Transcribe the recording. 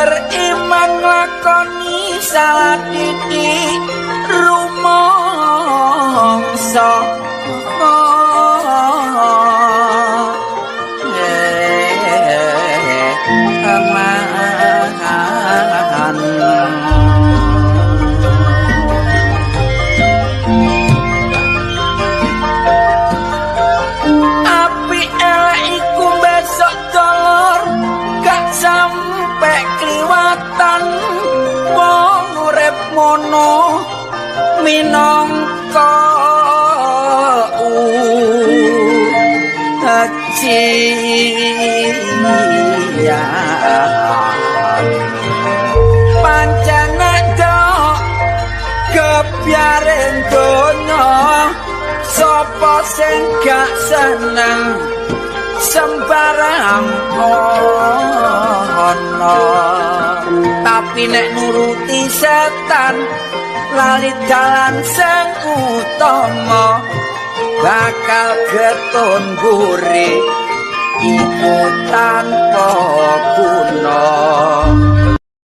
beriman lakoni salah titik rumangsa api elek iku besok dolor gak sampe kliwatan wong urip mono minangka ya pancen dok kebiaren donya sapa sing gak seneng sembarang ono tapi nek nuruti setan lali dalan sing utama bakal getun buri iku tanpa guna